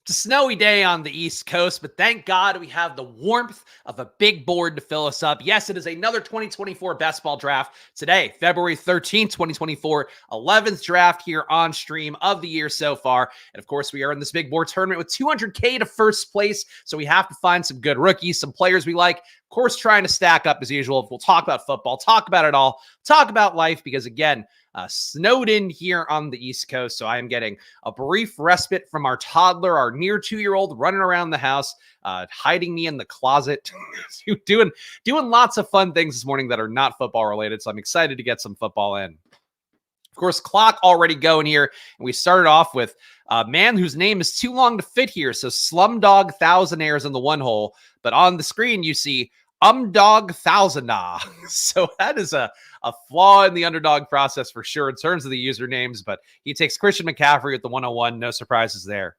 It's a snowy day on the East Coast, but thank God we have the warmth of a big board to fill us up. Yes, it is another 2024 best ball draft today, February 13th, 2024, 11th draft here on stream of the year so far. And of course, we are in this big board tournament with 200K to first place. So we have to find some good rookies, some players we like. Of course, trying to stack up as usual. We'll talk about football, talk about it all, talk about life, because again, snowed in here on the East Coast. So I am getting a brief respite from our toddler, our near 2-year-old running around the house, hiding me in the closet, doing lots of fun things this morning that are not football related. So I'm excited to get some football in. Of course, clock already going here. And we started off with a man whose name is too long to fit here. So Slumdog Thousandaires in the one hole. But on the screen, you see Dog Thousanda. So that is a flaw in the underdog process for sure in terms of the usernames. But he takes Christian McCaffrey at the 101. No surprises there.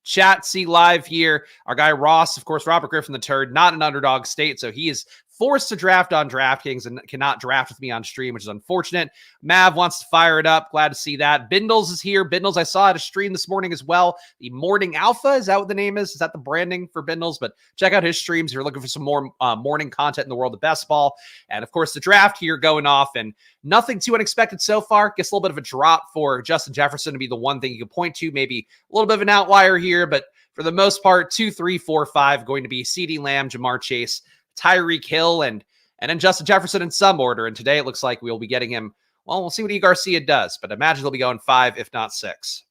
Chat, see live here. Our guy Ross, of course, Robert Griffin III, not an underdog state. So he is forced to draft on DraftKings and cannot draft with me on stream, which is unfortunate. Mav wants to fire it up. Glad to see that. Bindles is here. Bindles, I saw at a stream this morning as well. The Morning Alpha, is that what the name is? Is that the branding for Bindles? But check out his streams if you're looking for some more morning content in the world of best ball. And of course, the draft here going off, and nothing too unexpected so far. Guess a little bit of a drop for Justin Jefferson to be the one thing you can point to. Maybe a little bit of an outlier here, but for the most part, 2, 3, 4, 5 going to be CeeDee Lamb, Jamar Chase, Tyreek Hill, and then Justin Jefferson in some order. And today it looks like we'll be getting him. Well, we'll see what E. Garcia does, but I imagine they'll be going 5, if not 6.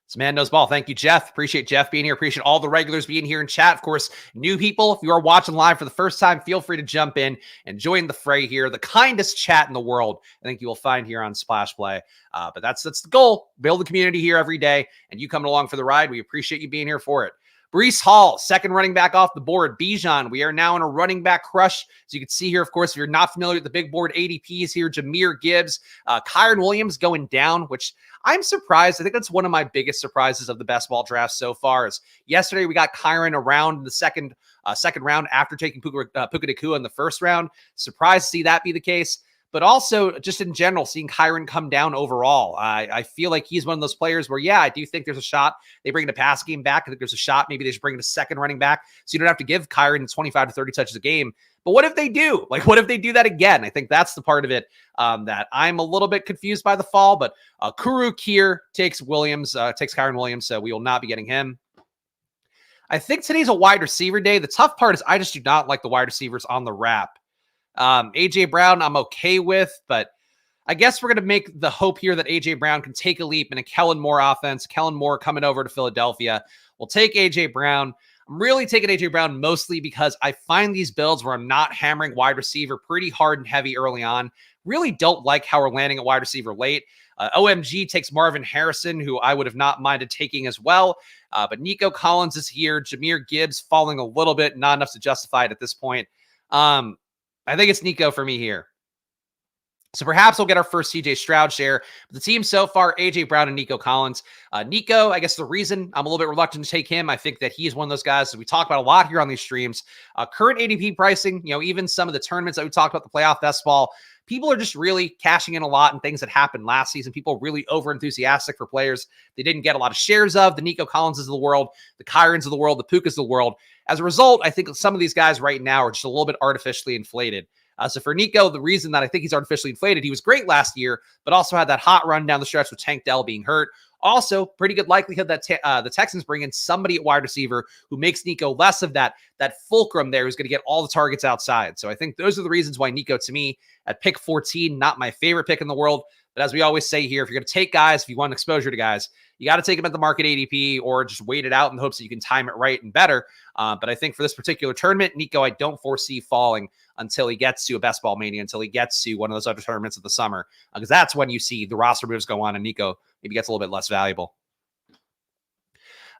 This man knows ball. Thank you, Jeff. Appreciate Jeff being here. Appreciate all the regulars being here in chat. Of course, new people, if you are watching live for the first time, feel free to jump in and join the fray here. The kindest chat in the world, I think you will find here on Splash Play. But that's the goal. Build a community here every day, and you coming along for the ride. We appreciate you being here for it. Breece Hall, second running back off the board. Bijan, we are now in a running back crush. So you can see here, of course, if you're not familiar with the big board ADPs here, Jahmyr Gibbs, Kyren Williams going down, which I'm surprised. I think that's one of my biggest surprises of the best ball draft so far. Is yesterday we got Kyren around the second round after taking Puka Nacua in the first round. Surprised to see that be the case. But also, just in general, seeing Kyren come down overall. I feel like he's one of those players where, yeah, I do think there's a shot they bring the pass game back. I think there's a shot maybe they should bring in a second running back so you don't have to give Kyren 25 to 30 touches a game. But what if they do? Like, what if they do that again? I think that's the part of it that I'm a little bit confused by the fall. But Kuru Kier takes Kyren Williams, so we will not be getting him. I think today's a wide receiver day. The tough part is I just do not like the wide receivers on the wrap. AJ Brown, I'm okay with, but I guess we're going to make the hope here that AJ Brown can take a leap in a Kellen Moore offense. Kellen Moore coming over to Philadelphia. We'll take AJ Brown. I'm really taking AJ Brown mostly because I find these builds where I'm not hammering wide receiver pretty hard and heavy early on. Really don't like how we're landing at wide receiver late. OMG takes Marvin Harrison, who I would have not minded taking as well. But Nico Collins is here. Jahmyr Gibbs falling a little bit, not enough to justify it at this point. I think it's Nico for me here. So perhaps we'll get our first CJ Stroud share. But the team so far, AJ Brown and Nico Collins. Nico, I guess the reason I'm a little bit reluctant to take him, I think that he's one of those guys that we talk about a lot here on these streams. Current ADP pricing, even some of the tournaments that we talked about, the playoff best ball, people are just really cashing in a lot in things that happened last season. People are really over-enthusiastic for players they didn't get a lot of shares of. The Nico Collinses of the world, the Kyrens of the world, the Pukas of the world. As a result, I think some of these guys right now are just a little bit artificially inflated. So for Nico, the reason that I think he's artificially inflated, he was great last year, but also had that hot run down the stretch with Tank Dell being hurt. Also, pretty good likelihood that the Texans bring in somebody at wide receiver who makes Nico less of that fulcrum there who's going to get all the targets outside. So I think those are the reasons why Nico, to me, at pick 14, not my favorite pick in the world. But as we always say here, if you're going to take guys, if you want exposure to guys, you got to take them at the market ADP or just wait it out in the hopes that you can time it right and better. But I think for this particular tournament, Nico, I don't foresee falling until he gets to a Best Ball Mania, until he gets to one of those other tournaments of the summer. Because that's when you see the roster moves go on and Nico maybe gets a little bit less valuable.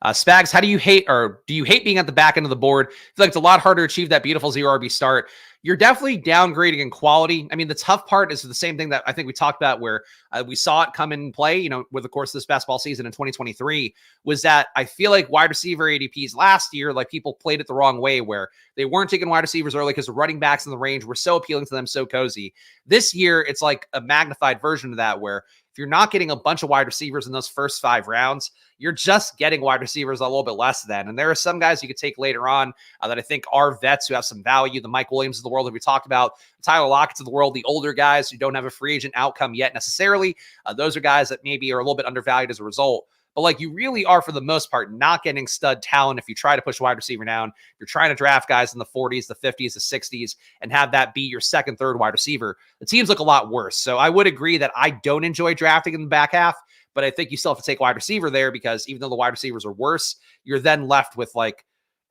Spags, how do you hate, or do you hate being at the back end of the board? I feel like it's a lot harder to achieve that beautiful zero RB start. You're definitely downgrading in quality. I mean, the tough part is the same thing that I think we talked about where we saw it come in play, with the course of this basketball season in 2023, was that I feel like wide receiver ADPs last year, like people played it the wrong way where they weren't taking wide receivers early because the running backs in the range were so appealing to them, so cozy. This year, it's like a magnified version of that where if you're not getting a bunch of wide receivers in those first 5 rounds, you're just getting wide receivers a little bit less than. And there are some guys you could take later on that I think are vets who have some value. The Mike Williams of the world that we talked about, Tyler Lockett's of the world, the older guys who don't have a free agent outcome yet necessarily. Those are guys that maybe are a little bit undervalued as a result. But like you really are, for the most part, not getting stud talent if you try to push wide receiver down. You're trying to draft guys in the 40s, the 50s, the 60s, and have that be your second, third wide receiver. The teams look a lot worse. So I would agree that I don't enjoy drafting in the back half, but I think you still have to take wide receiver there because even though the wide receivers are worse, you're then left with like,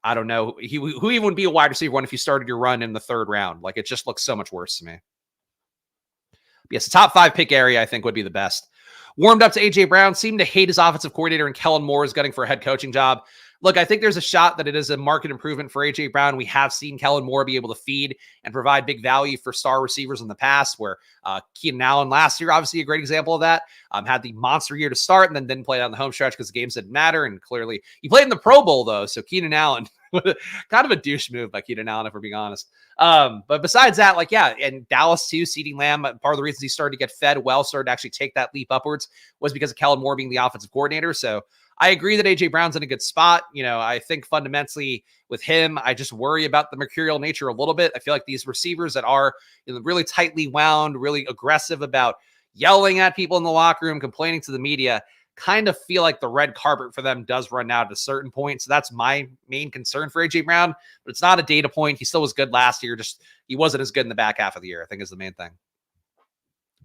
I don't know, who even would be a wide receiver one if you started your run in the 3rd round. Like it just looks so much worse to me. Yes, the top 5 pick area I think would be the best. Warmed up to A.J. Brown, seemed to hate his offensive coordinator, and Kellen Moore is gunning for a head coaching job. Look, I think there's a shot that it is a market improvement for A.J. Brown. We have seen Kellen Moore be able to feed and provide big value for star receivers in the past, where Keenan Allen last year, obviously a great example of that, had the monster year to start and then didn't play down the home stretch because the games didn't matter. And clearly he played in the Pro Bowl, though. So Keenan Allen, kind of a douche move by Keenan Allen, if we're being honest. But besides that, like, yeah, and Dallas too, CeeDee Lamb, part of the reasons he started to get fed well, started to actually take that leap upwards was because of Kellen Moore being the offensive coordinator. So I agree that A.J. Brown's in a good spot. You know, I think fundamentally with him, I just worry about the mercurial nature a little bit. I feel like these receivers that are really tightly wound, really aggressive about yelling at people in the locker room, complaining to the media, kind of feel like the red carpet for them does run out at a certain point. So that's my main concern for A.J. Brown, but it's not a data point. He still was good last year. Just he wasn't as good in the back half of the year, I think is the main thing.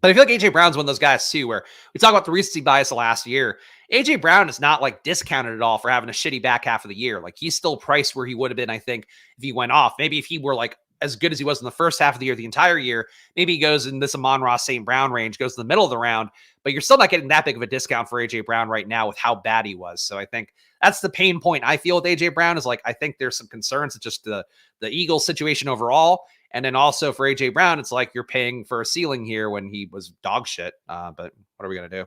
But I feel like A.J. Brown's one of those guys too, where we talk about the recency bias of last year. A.J. Brown is not like discounted at all for having a shitty back half of the year. Like he's still priced where he would have been, I think, if he went off. Maybe if he were like as good as he was in the first half of the year, the entire year, maybe he goes in this Amon-Ra St. Brown range, goes to the middle of the round, but you're still not getting that big of a discount for A.J. Brown right now with how bad he was. So I think that's the pain point I feel with A.J. Brown is like, I think there's some concerns at just the Eagles situation overall. And then also for A.J. Brown, it's like you're paying for a ceiling here when he was dog shit. But what are we going to do?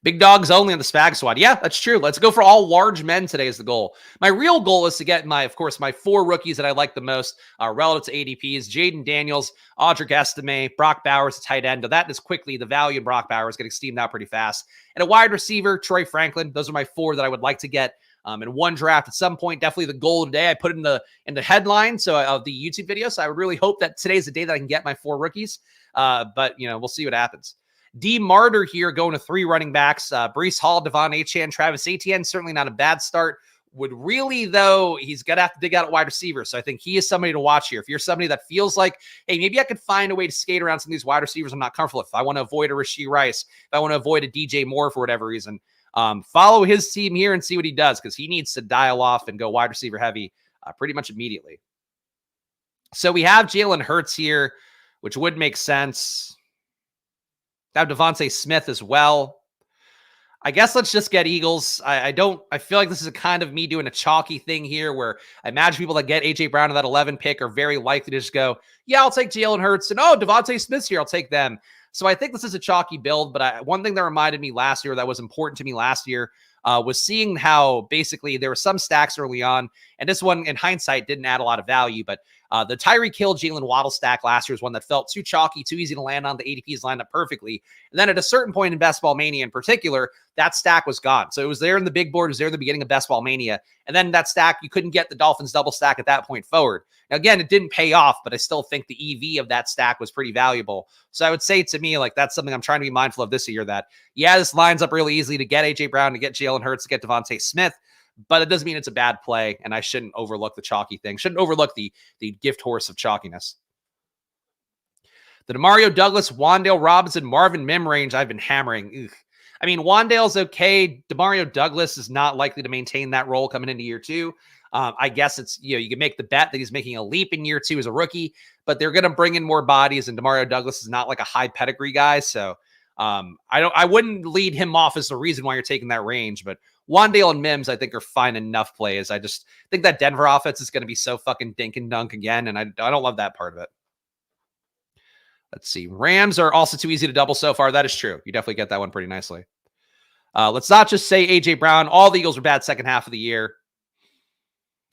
Big dogs only on the Spags squad. Yeah, that's true. Let's go for all large men today is the goal. My real goal is to get my 4 rookies that I like the most relative to ADPs. Jaden Daniels, Audric Estime, Brock Bowers, the tight end. That is quickly the value in Brock Bowers getting steamed out pretty fast. And a wide receiver, Troy Franklin. Those are my 4 that I would like to get in one draft at some point. Definitely the goal today. I put it in the headline of the YouTube video. So I would really hope that today's the day that I can get my 4 rookies. But we'll see what happens. D. Martyr here going to 3 running backs. Breece Hall, Devon Achane, Travis Etienne. Certainly not a bad start. Would really, though, he's going to have to dig out a wide receiver. So I think he is somebody to watch here. If you're somebody that feels like, hey, maybe I could find a way to skate around some of these wide receivers I'm not comfortable with. If I want to avoid a Rashee Rice, if I want to avoid a DJ Moore for whatever reason, follow his team here and see what he does because he needs to dial off and go wide receiver heavy pretty much immediately. So we have Jalen Hurts here, which would make sense. Have Devontae Smith as well. I guess let's just get Eagles. I feel like this is a kind of me doing a chalky thing here where I imagine people that get A.J. Brown in that 11 pick are very likely to just go, yeah, I'll take Jalen Hurts. And Devontae Smith's here. I'll take them. So I think this is a chalky build. But one thing that reminded me last year that was important to me last year was seeing how basically there were some stacks early on. And this one in hindsight didn't add a lot of value, but the Tyreek Hill, Jalen Waddle stack last year was one that felt too chalky, too easy to land on. The ADPs lined up perfectly. And then at a certain point in Best Ball Mania in particular, that stack was gone. So it was there in the big board. It was there in the beginning of Best Ball Mania. And then that stack, you couldn't get the Dolphins double stack at that point forward. Now, again, it didn't pay off, but I still think the EV of that stack was pretty valuable. So I would say to me, like, that's something I'm trying to be mindful of this year that, yeah, this lines up really easily to get A.J. Brown, to get Jalen Hurts, to get Devontae Smith. But it doesn't mean it's a bad play, and I shouldn't overlook the chalky thing. Shouldn't overlook the gift horse of chalkiness. The Demario Douglas, Wan'Dale Robinson, Marvin Mims range I've been hammering. Ugh. I mean, Wan'Dale's okay. Demario Douglas is not likely to maintain that role coming into year 2. I guess it's, you can make the bet that he's making a leap in year 2 as a rookie, but they're going to bring in more bodies, and Demario Douglas is not like a high pedigree guy. So I wouldn't lead him off as the reason why you're taking that range, but Wan'Dale and Mims, I think, are fine enough plays. I just think that Denver offense is going to be so fucking dink and dunk again, and I don't love that part of it. Let's see. Rams are also too easy to double so far. That is true. You definitely get that one pretty nicely. Let's not just say A.J. Brown. All the Eagles were bad second half of the year.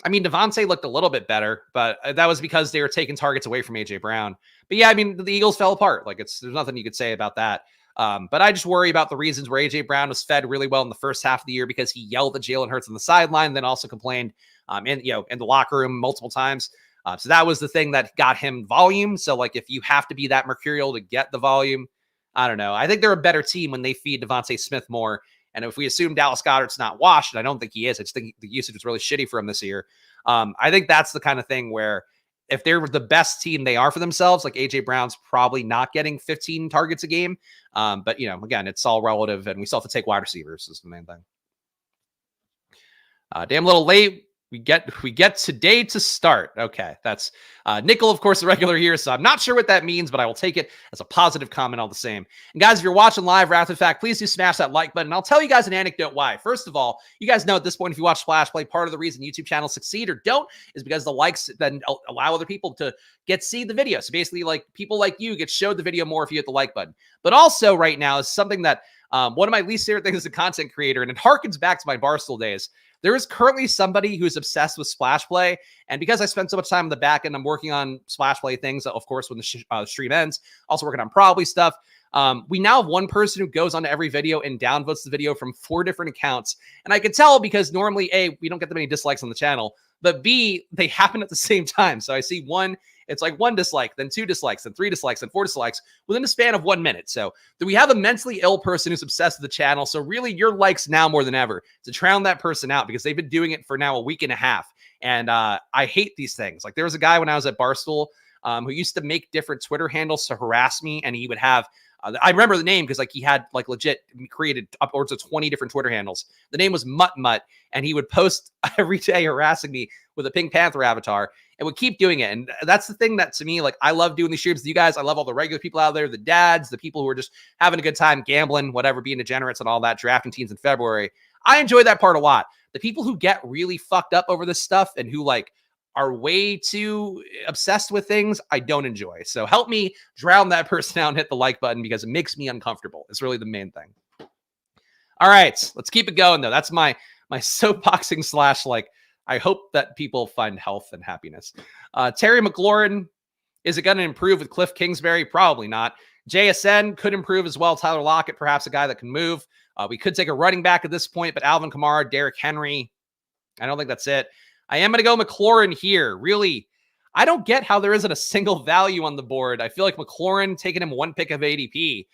I mean, Devontae looked a little bit better, but that was because they were taking targets away from A.J. Brown. But yeah, I mean, the Eagles fell apart. Like, there's nothing you could say about that. But I just worry about the reasons where AJ Brown was fed really well in the first half of the year because he yelled at Jalen Hurts on the sideline, and then also complained in the locker room multiple times. So that was the thing that got him volume. So like if you have to be that mercurial to get the volume, I don't know. I think they're a better team when they feed Devontae Smith more. And if we assume Dallas Goedert's not washed, and I don't think he is, I just think the usage was really shitty for him this year. I think that's the kind of thing where if they're the best team they are for themselves, like AJ Brown's probably not getting 15 targets a game. But again, it's all relative, and we still have to take wide receivers is the main thing. Damn little late. We get today to start. Okay, that's Nickel, of course, the regular here, so I'm not sure what that means, but I will take it as a positive comment all the same. And guys, if you're watching live or after the fact, please do smash that like button. I'll tell you guys an anecdote why. First of all, you guys know at this point, if you watch Splash Play, part of the reason YouTube channels succeed or don't is because the likes then allow other people to see the video. So basically, like people like you get showed the video more if you hit the like button. But also right now is something that one of my least favorite things as a content creator, and it harkens back to my Barstool days. There is currently somebody who's obsessed with Splash Play. And because I spent so much time on the back end, I'm working on Splash Play things, of course, when the stream ends. Also working on Probably stuff. We now have one person who goes onto every video and downvotes the video from 4 different accounts. And I can tell because normally, A, we don't get that many dislikes on the channel. But B, they happen at the same time. So I see one, it's like 1 dislike, then 2 dislikes, then 3 dislikes, then 4 dislikes within a span of 1 minute. So we have a mentally ill person who's obsessed with the channel. So really your likes now more than ever to drown that person out because they've been doing it for now a week and a half. And I hate these things. Like there was a guy when I was at Barstool who used to make different Twitter handles to harass me. And he would have, I remember the name because like he had like legit created upwards of 20 different Twitter handles. The name was Mutt Mutt. And he would post every day harassing me with a Pink Panther avatar and would keep doing it. And that's the thing that to me, like I love doing these streams with you guys. I love all the regular people out there, the dads, the people who are just having a good time gambling, whatever, being degenerates and all that, drafting teams in February. I enjoy that part a lot. The people who get really fucked up over this stuff and who like are way too obsessed with things, I don't enjoy. So help me drown that person out and hit the like button because it makes me uncomfortable. It's really the main thing. All right, let's keep it going though. That's my soapboxing / like, I hope that people find health and happiness. Terry McLaurin, is it going to improve with Cliff Kingsbury? Probably not. JSN could improve as well. Tyler Lockett, perhaps a guy that can move. We could take a running back at this point, but Alvin Kamara, Derrick Henry, I don't think that's it. I am going to go McLaurin here. Really, I don't get how there isn't a single value on the board. I feel like McLaurin, taking him 1 pick of ADP,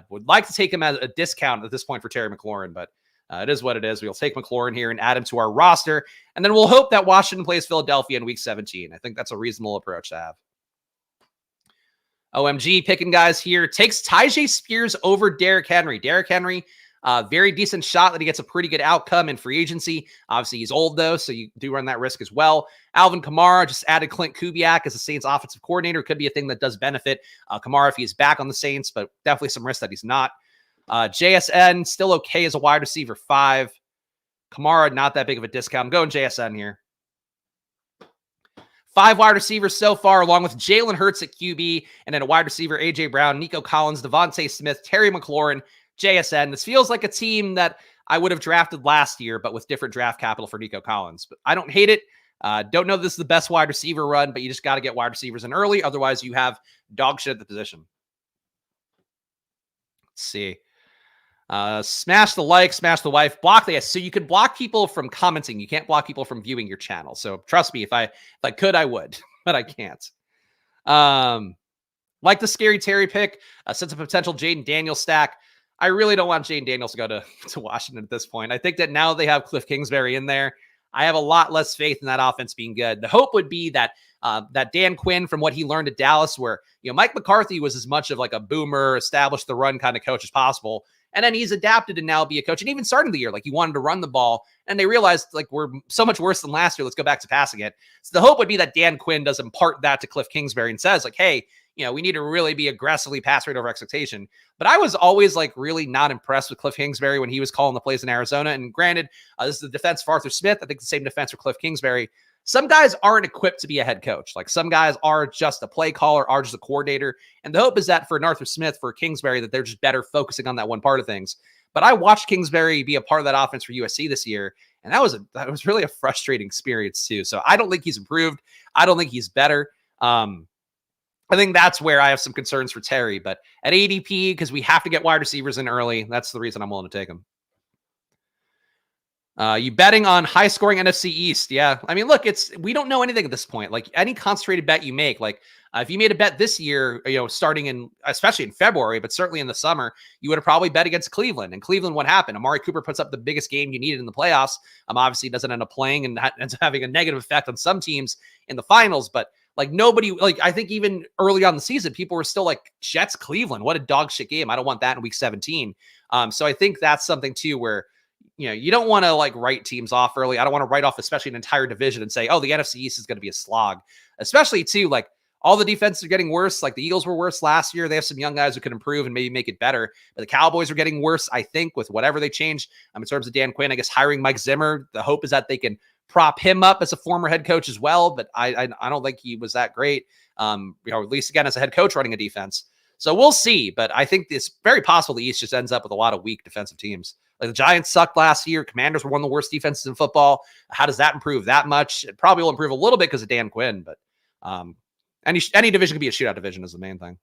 would like to take him at a discount at this point for Terry McLaurin, but it is what it is. We'll take McLaurin here and add him to our roster, and then we'll hope that Washington plays Philadelphia in Week 17. I think that's a reasonable approach to have. OMG picking guys here. Takes Tyjae Spears over Derrick Henry. Derrick Henry, very decent shot that he gets a pretty good outcome in free agency. Obviously, he's old, though, so you do run that risk as well. Alvin Kamara just added Clint Kubiak as the Saints offensive coordinator. Could be a thing that does benefit Kamara if he's back on the Saints, but definitely some risk that he's not. JSN, still okay as a wide receiver 5. Kamara, not that big of a discount. I'm going JSN here. 5 wide receivers so far, along with Jalen Hurts at QB, and then a wide receiver, A.J. Brown, Nico Collins, Devontae Smith, Terry McLaurin, JSN. This feels like a team that I would have drafted last year, but with different draft capital for Nico Collins. But I don't hate it. Don't know if this is the best wide receiver run, but you just got to get wide receivers in early. Otherwise, you have dog shit at the position. Let's see. Smash the like, smash the wife, block the. So you can block people from commenting. You can't block people from viewing your channel. So trust me, if I could, I would, but I can't. Like the Scary Terry pick, sense of potential Jaden Daniels stack. I really don't want Jaden Daniels to go to Washington at this point. I think that now they have Cliff Kingsbury in there, I have a lot less faith in that offense being good. The hope would be that that Dan Quinn, from what he learned at Dallas, where Mike McCarthy was as much of like a boomer, established the run kind of coach as possible. And then he's adapted to now be a coach. And even starting the year, like he wanted to run the ball. And they realized like we're so much worse than last year. Let's go back to passing it. So the hope would be that Dan Quinn does impart that to Cliff Kingsbury and says like, hey, we need to really be aggressively pass rate over expectation. But I was always like really not impressed with Cliff Kingsbury when he was calling the plays in Arizona. And granted, this is the defense for Arthur Smith. I think the same defense for Cliff Kingsbury. Some guys aren't equipped to be a head coach. Like some guys are just a play caller, are just a coordinator. And the hope is that for an Arthur Smith, for Kingsbury, that they're just better focusing on that one part of things. But I watched Kingsbury be a part of that offense for USC this year. And that was really a frustrating experience too. So I don't think he's improved. I don't think he's better. I think that's where I have some concerns for Terry. But at ADP, because we have to get wide receivers in early, that's the reason I'm willing to take him. You betting on high scoring NFC East? Yeah. I mean, look, we don't know anything at this point. Like any concentrated bet you make, like if you made a bet this year, starting in, especially in February, but certainly in the summer, you would have probably bet against Cleveland. And Cleveland, what happened? Amari Cooper puts up the biggest game you needed in the playoffs. Obviously doesn't end up playing and ends up having a negative effect on some teams in the finals. But like nobody, like I think even early on in the season, people were still like Jets, Cleveland. What a dog shit game. I don't want that in week 17. So I think that's something too, where you don't want to like write teams off early. I don't want to write off, especially an entire division and say, oh, the NFC East is going to be a slog, especially too, like all the defenses are getting worse. Like the Eagles were worse last year. They have some young guys who can improve and maybe make it better, but the Cowboys are getting worse, I think, with whatever they changed. In terms of Dan Quinn, I guess hiring Mike Zimmer, the hope is that they can prop him up as a former head coach as well. But I don't think he was that great. At least again, as a head coach running a defense. So we'll see, but I think it's very possible the East just ends up with a lot of weak defensive teams. Like the Giants sucked last year. Commanders were one of the worst defenses in football. How does that improve that much? It probably will improve a little bit because of Dan Quinn, but any division could be a shootout division is the main thing.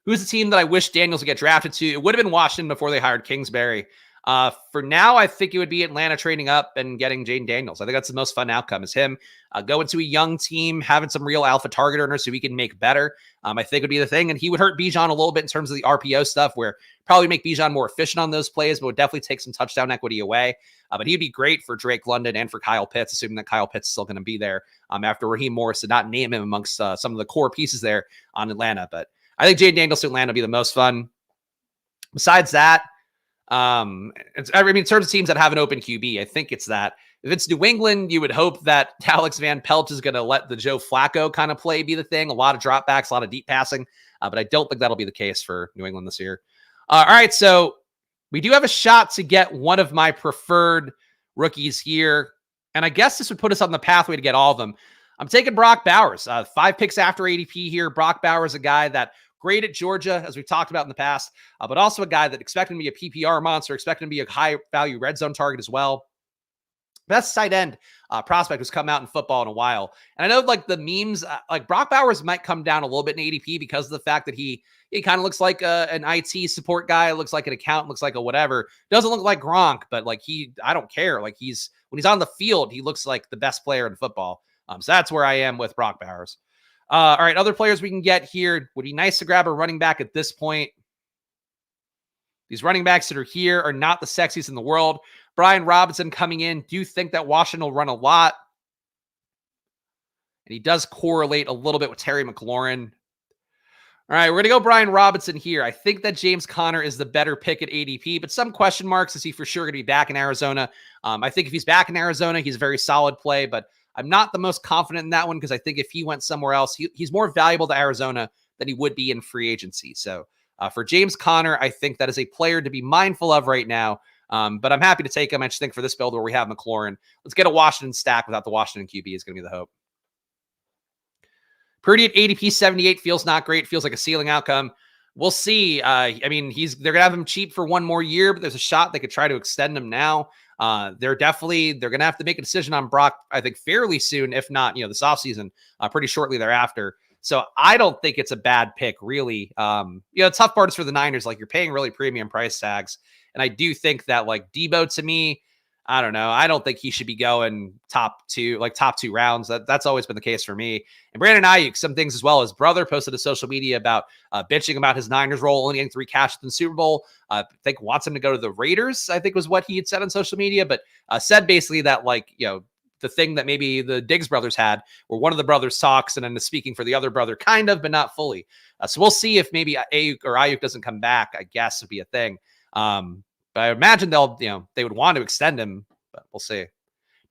Who's the team that I wish Daniels would get drafted to? It would have been Washington before they hired Kingsbury. For now, I think it would be Atlanta trading up and getting Jaden Daniels. I think that's the most fun outcome is him going to a young team, having some real alpha target earners so he can make better. I think would be the thing. And he would hurt Bijan a little bit in terms of the RPO stuff where probably make Bijan more efficient on those plays, but would definitely take some touchdown equity away. But he'd be great for Drake London and for Kyle Pitts, assuming that Kyle Pitts is still going to be there after Raheem Morris did not name him amongst some of the core pieces there on Atlanta. But I think Jaden Daniels to Atlanta would be the most fun. Besides that, in terms of teams that have an open QB, I think it's that. If it's New England, you would hope that Alex Van Pelt is going to let the Joe Flacco kind of play be the thing. A lot of dropbacks, a lot of deep passing, but I don't think that'll be the case for New England this year. All right, so we do have a shot to get one of my preferred rookies here, and I guess this would put us on the pathway to get all of them. I'm taking Brock Bowers. 5 picks after ADP here. Brock Bowers, a guy that great at Georgia, as we've talked about in the past, but also a guy that expected to be a PPR monster, expected to be a high-value red zone target as well. Best tight end prospect who's come out in football in a while. And I know like the memes, like Brock Bowers might come down a little bit in ADP because of the fact that he kind of looks like an IT support guy, looks like an accountant, looks like a whatever. Doesn't look like Gronk, but like I don't care. Like when he's on the field, he looks like the best player in football. So that's where I am with Brock Bowers. All right, other players we can get here. Would be nice to grab a running back at this point. These running backs that are here are not the sexiest in the world. Brian Robinson coming in. Do you think that Washington will run a lot? And he does correlate a little bit with Terry McLaurin. All right, we're going to go Brian Robinson here. I think that James Conner is the better pick at ADP, but some question marks. Is he for sure going to be back in Arizona? I think if he's back in Arizona, he's a very solid play, but I'm not the most confident in that one because I think if he went somewhere else, he's more valuable to Arizona than he would be in free agency. So for James Conner, I think that is a player to be mindful of right now. But I'm happy to take him. I just think for this build where we have McLaurin, let's get a Washington stack without the Washington QB is going to be the hope. Purdy at ADP 78 feels not great. Feels like a ceiling outcome. We'll see. They're going to have him cheap for one more year, but there's a shot they could try to extend him now. They're going to have to make a decision on Brock, I think, fairly soon, if not, this offseason, pretty shortly thereafter. So I don't think it's a bad pick, really. The tough part is for the Niners, like you're paying really premium price tags. And I do think that like Debo to me, I don't know. I don't think he should be going top two rounds. That's always been the case for me. And Brandon Ayuk, some things as well. His brother posted to social media about bitching about his Niners role, only getting 3 catches in the Super Bowl. I think wants him to go to the Raiders, I think was what he had said on social media, but said basically that the thing that maybe the Diggs brothers had, where one of the brothers talks and then is speaking for the other brother, kind of, but not fully. So we'll see if maybe Ayuk doesn't come back, I guess would be a thing. But I imagine they would want to extend him, but we'll see.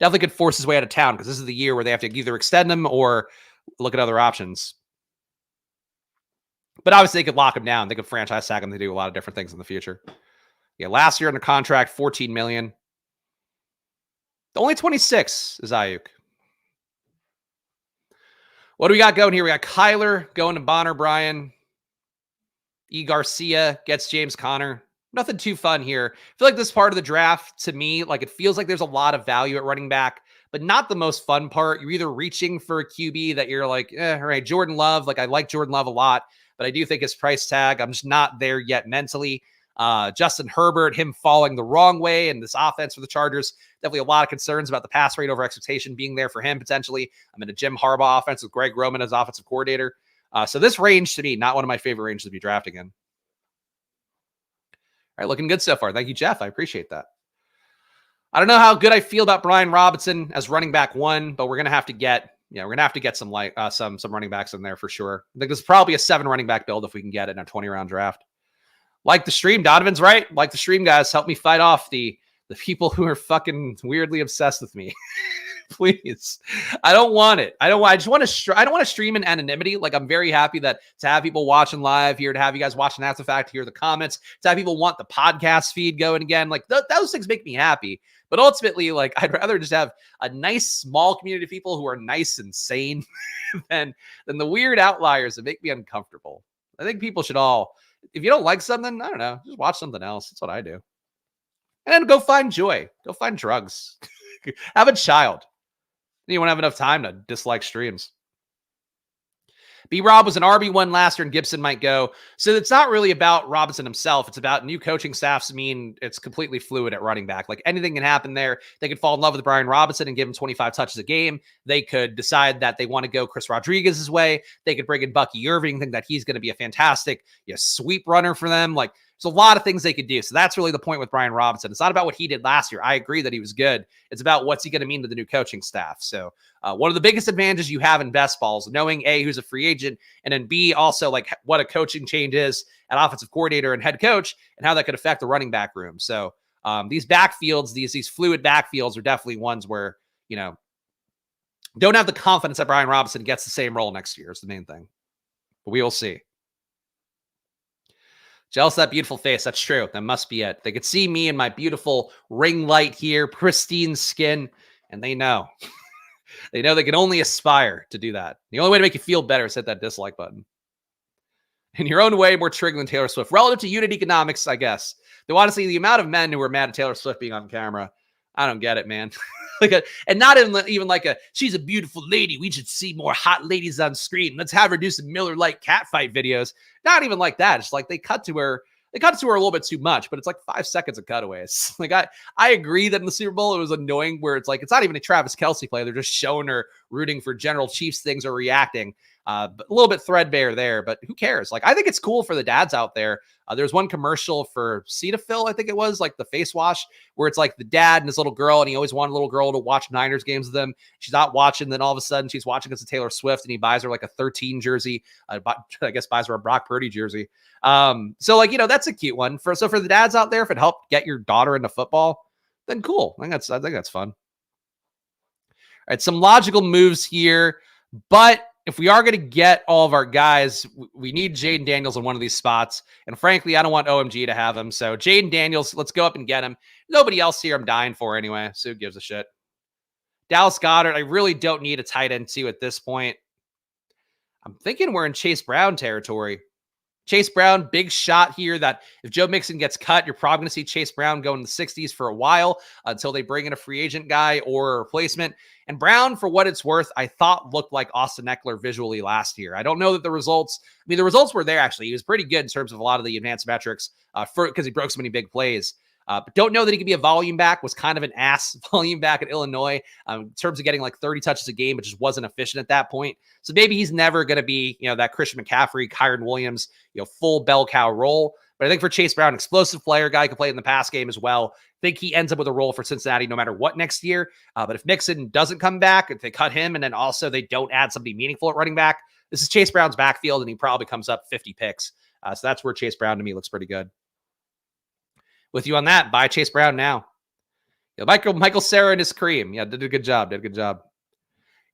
Definitely could force his way out of town because this is the year where they have to either extend him or look at other options. But obviously they could lock him down. They could franchise tag him to do a lot of different things in the future. Yeah, last year under contract, $14 million. The only 26 is Ayuk. What do we got going here? We got Kyler going to Bonner Brian. E. Garcia gets James Conner. Nothing too fun here. I feel like this part of the draft, to me, like it feels like there's a lot of value at running back, but not the most fun part. You're either reaching for a QB that you're like, all right, Jordan Love. Like, I like Jordan Love a lot, but I do think his price tag, I'm just not there yet mentally. Justin Herbert, him falling the wrong way in this offense for the Chargers. Definitely a lot of concerns about the pass rate over expectation being there for him potentially. I'm in a Jim Harbaugh offense with Greg Roman as offensive coordinator. So this range to me, not one of my favorite ranges to be drafting in. All right, looking good so far. Thank you, Jeff. I appreciate that. I don't know how good I feel about Brian Robinson as running back 1, but we're gonna have to get some running backs in there for sure. I think this is probably a 7 running back build if we can get it in a 20-round draft. Like the stream, Donovan's right. Like the stream, guys. Help me fight off the people who are fucking weirdly obsessed with me. Please. I don't want it. I don't want to stream in anonymity. Like, I'm very happy to have people watching live here, to have you guys watching after the fact, to hear the comments, to have people want the podcast feed going again. Like, those things make me happy. But ultimately, like, I'd rather just have a nice small community of people who are nice and sane than the weird outliers that make me uncomfortable. I think people should all, if you don't like something, I don't know, just watch something else. That's what I do. And then go find joy. Go find drugs. Have a child. You won't have enough time to dislike streams. B-Rob was an RB1 last year, and Gibson might go. So it's not really about Robinson himself. It's about new coaching staffs. I mean, it's completely fluid at running back. Like, anything can happen there. They could fall in love with Brian Robinson and give him 25 touches a game. They could decide that they want to go Chris Rodriguez's way. They could bring in Bucky Irving, think that he's going to be a fantastic sweep runner for them. Like, there's a lot of things they could do. So that's really the point with Brian Robinson. It's not about what he did last year. I agree that he was good. It's about what's he going to mean to the new coaching staff. So one of the biggest advantages you have in best balls, knowing A, who's a free agent, and then B, also like what a coaching change is at offensive coordinator and head coach, and how that could affect the running back room. So these backfields, these fluid backfields are definitely ones where, don't have the confidence that Brian Robinson gets the same role next year is the main thing. But we will see. Jealous of that beautiful face. That's true. That must be it. They could see me in my beautiful ring light here, pristine skin, and they know. They know they can only aspire to do that. The only way to make you feel better is hit that dislike button. In your own way, more triggering than Taylor Swift. Relative to unit economics, I guess. Though honestly, the amount of men who are mad at Taylor Swift being on camera, I don't get it, man. And not even like she's a beautiful lady. We should see more hot ladies on screen. Let's have her do some Miller Lite catfight videos. Not even like that. It's like they cut to her a little bit too much, but it's like 5 seconds of cutaways. Like, I agree that in the Super Bowl, it was annoying where it's like, it's not even a Travis Kelce play. They're just showing her rooting for General Chiefs things or reacting. But a little bit threadbare there, but who cares? Like, I think it's cool for the dads out there. There's one commercial for Cetaphil, I think it was, like the face wash, where it's like the dad and his little girl, and he always wanted a little girl to watch Niners games with them. She's not watching, then all of a sudden she's watching against Taylor Swift, and he buys her like a 13 jersey. I guess buys her a Brock Purdy jersey. So like, that's a cute one. So for the dads out there, if it helped get your daughter into football, then cool. I think that's fun. All right, some logical moves here, but if we are going to get all of our guys, we need Jaden Daniels in one of these spots. And frankly, I don't want OMG to have him. So Jaden Daniels, let's go up and get him. Nobody else here I'm dying for anyway. So who gives a shit? Dallas Goedert, I really don't need a tight end 2 at this point. I'm thinking we're in Chase Brown territory. Chase Brown, big shot here that if Joe Mixon gets cut, you're probably going to see Chase Brown go in the 60s for a while until they bring in a free agent guy or a replacement. And Brown, for what it's worth, I thought looked like Austin Eckler visually last year. I don't know that the results were there actually. He was pretty good in terms of a lot of the advanced metrics because he broke so many big plays. But don't know that he could be a volume back, was kind of an ass volume back at Illinois in terms of getting like 30 touches a game, but just wasn't efficient at that point. So maybe he's never going to be, that Christian McCaffrey, Kyron Williams, full bell cow role. But I think for Chase Brown, explosive player, guy can play in the pass game as well. I think he ends up with a role for Cincinnati no matter what next year. But if Mixon doesn't come back, if they cut him and then also they don't add somebody meaningful at running back, this is Chase Brown's backfield and he probably comes up 50 picks. So that's where Chase Brown to me looks pretty good. With you on that, buy Chase Brown now. Michael Sarah and his cream. Yeah, did a good job.